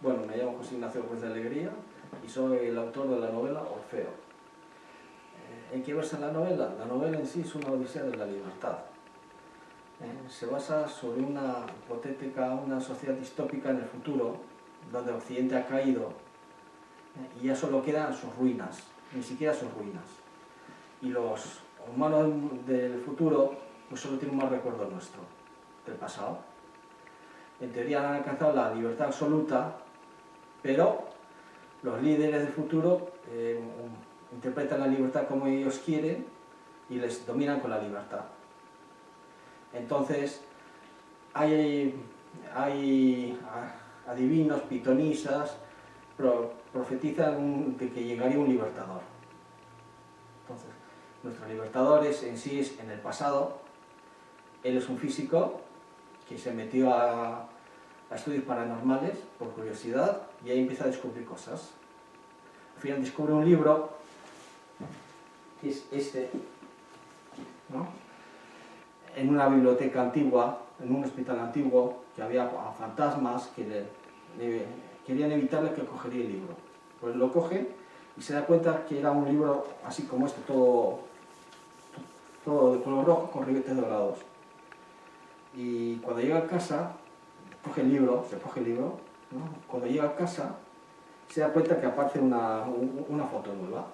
Bueno, me llamo José Ignacio Ruiz de Alegría y soy el autor de la novela Orfeo. ¿En qué versa la novela? La novela en sí es una odisea de la libertad. Se basa sobre una hipotética, una sociedad distópica en el futuro, donde Occidente ha caído y ya solo quedan sus ruinas, ni siquiera sus ruinas. Y los humanos del futuro pues solo tienen un mal recuerdo nuestro, del pasado. En teoría han alcanzado la libertad absoluta, pero los líderes del futuro interpretan la libertad como ellos quieren y les dominan con la libertad. Entonces, hay adivinos, pitonisas, profetizan de que llegaría un libertador. Entonces, nuestro libertador en sí es en el pasado. Él es un físico que se metió a estudios paranormales por curiosidad y ahí empieza a descubrir cosas. Al final descubre un libro, que es este, ¿no? En una biblioteca antigua, en un hospital antiguo, que había fantasmas que querían evitarle que cogería el libro. Pues lo coge y se da cuenta que era un libro así como este, todo de color rojo con ribetes dorados. Y cuando llega a casa, se coge el libro, ¿no? Cuando llega a casa, se da cuenta que aparece una foto nueva,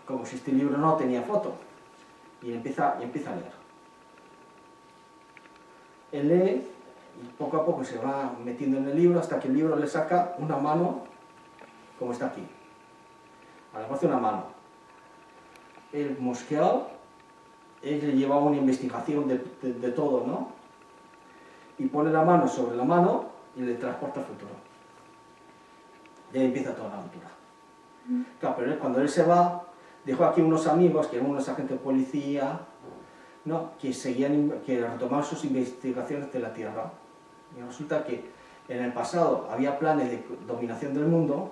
como si este libro no tenía foto, y empieza a leer. Él lee y poco a poco se va metiendo en el libro hasta que el libro le saca una mano, como está aquí. Ahora aparece una mano. Él mosqueado, él le lleva una investigación de todo, ¿no? Y pone la mano sobre la mano y le transporta al futuro. Y ahí empieza toda la aventura. Claro, pero cuando él se va, dejó aquí unos amigos, que eran unos agentes de policía, ¿no? que retomaban sus investigaciones de la Tierra. Y resulta que en el pasado había planes de dominación del mundo,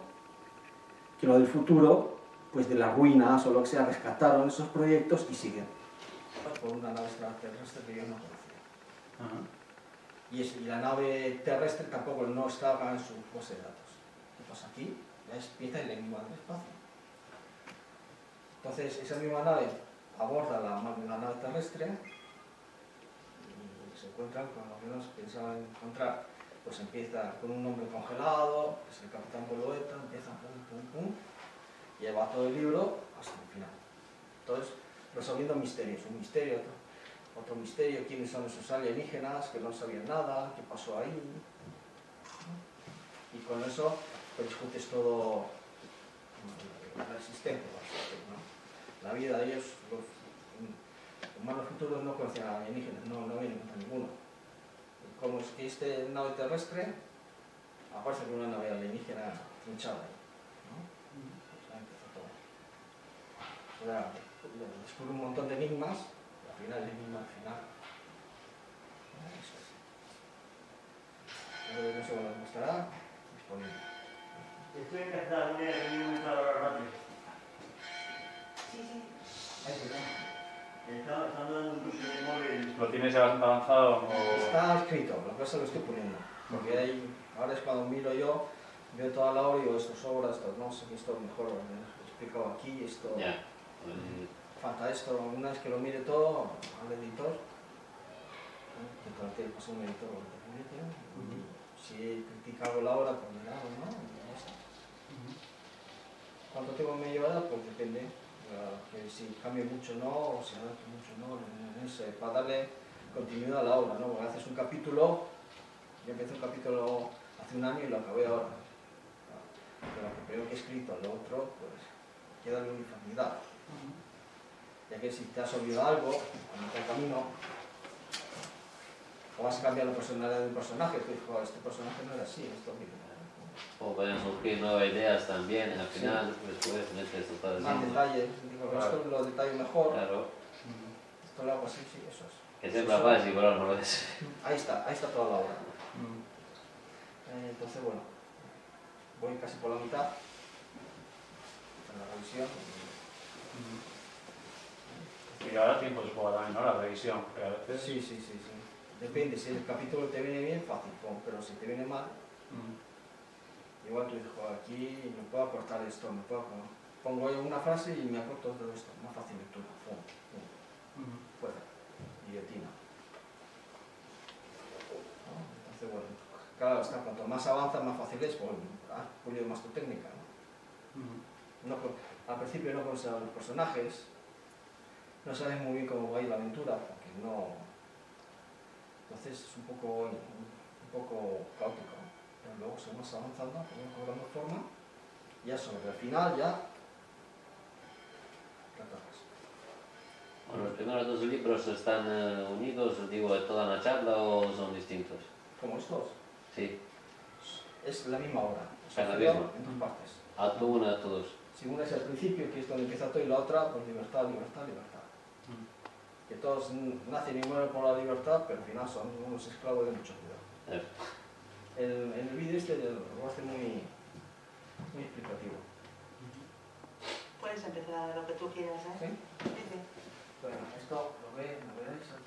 que lo del futuro, pues de las ruinas o lo que sea, rescataron esos proyectos y siguen. Por una nave extraterrestre que yo no conocía. Y la nave terrestre tampoco no estaba en su base de datos. Pues aquí ya empieza el enigma del espacio. Entonces esa misma nave aborda la nave terrestre y se encuentran con lo que menos pensaban encontrar. Pues empieza con un hombre congelado, que es el capitán Bolueta, empieza pum, y lleva todo el libro hasta el final. Entonces, resolviendo misterios, un misterio, otro misterio, quiénes son esos alienígenas, que no sabían nada, qué pasó ahí. Y con eso pues discutes todo la existencia, ¿no? La vida de ellos, los humanos futuros no conocían a alienígenas, no habían encontrado ninguno. Como es que este nave terrestre aparece con una nave alienígena trinchada ahí, ¿no? Pues ahí empezó todo. Descubre un montón de enigmas, y al final el enigma al final. Eso es. No sé cómo nos gustará, disponible. Estoy en Cataluña y he venido a la radio. Sí. Están dando un curso de móvil. ¿Lo tienes ya avanzado? O... Está escrito, lo que pasa lo estoy poniendo. Porque ahora es cuando miro yo, veo toda la obra y digo, esto sobra, esto no sé, esto mejor explicado aquí, esto... Ya. Falta esto, una vez que lo mire todo, al editor, que traté de pasar un editor y si he criticado la obra, pues me la hago, ¿no? Y ya está. ¿Cuánto tiempo me llevará? Pues depende. Que si cambie mucho no, o si adapte mucho no, para darle continuidad a la obra, ¿no? Porque haces un capítulo, yo empecé un capítulo hace un año y lo acabé ahora. Pero lo primero que he escrito, lo otro, pues queda en uniformidad. Ya que si te has olvidado algo, en el camino, o vas a cambiar la personalidad de un personaje, que dijo, este personaje no era así, esto mismo. O pueden surgir nuevas ideas también, al final, después metes esto para Más detalles, digo, esto lo detallo mejor, Claro. esto lo hago así, sí, eso es. Que siempre aparece igual no lo es. Ahí está toda la obra. Entonces, bueno, voy casi por la mitad en la revisión. Y ahora tiempo se juega también, ¿no? La revisión. Que a veces... Sí. Depende, si el capítulo te viene bien, fácil, pero si te viene mal, Igual tú dices, "Joder, aquí me puedo acortar esto, me puedo... Pongo yo una frase y me acorto todo esto, más fácil lectura, pum, pum, fuera, guillotina. ¿No? Entonces, bueno, claro, está, cuanto más avanza, más fácil es, pues, has pulido más tu técnica, ¿no? Al principio no conoces a los personajes, no sabes muy bien cómo va a ir la aventura, porque no... Entonces es un poco caótico, ¿no? Pero luego según vas avanzando, pues vas cobrando forma, ya sobre el final ya... Bueno, los primeros dos libros están unidos, digo, de toda la charla o son distintos. Como estos, Sí, es la misma obra, o sea, Es la quedó misma. en dos partes. acto 1, acto 2. Si una es al principio, que es donde empieza todo, y la otra, pues libertad, libertad, libertad. Que todos nacen y mueren por la libertad, pero al final son unos esclavos de mucho cuidado. En el vídeo este lo hace muy explicativo. Puedes empezar lo que tú quieras, ¿eh? ¿Sí? Sí, sí. Bueno, esto lo veréis aquí.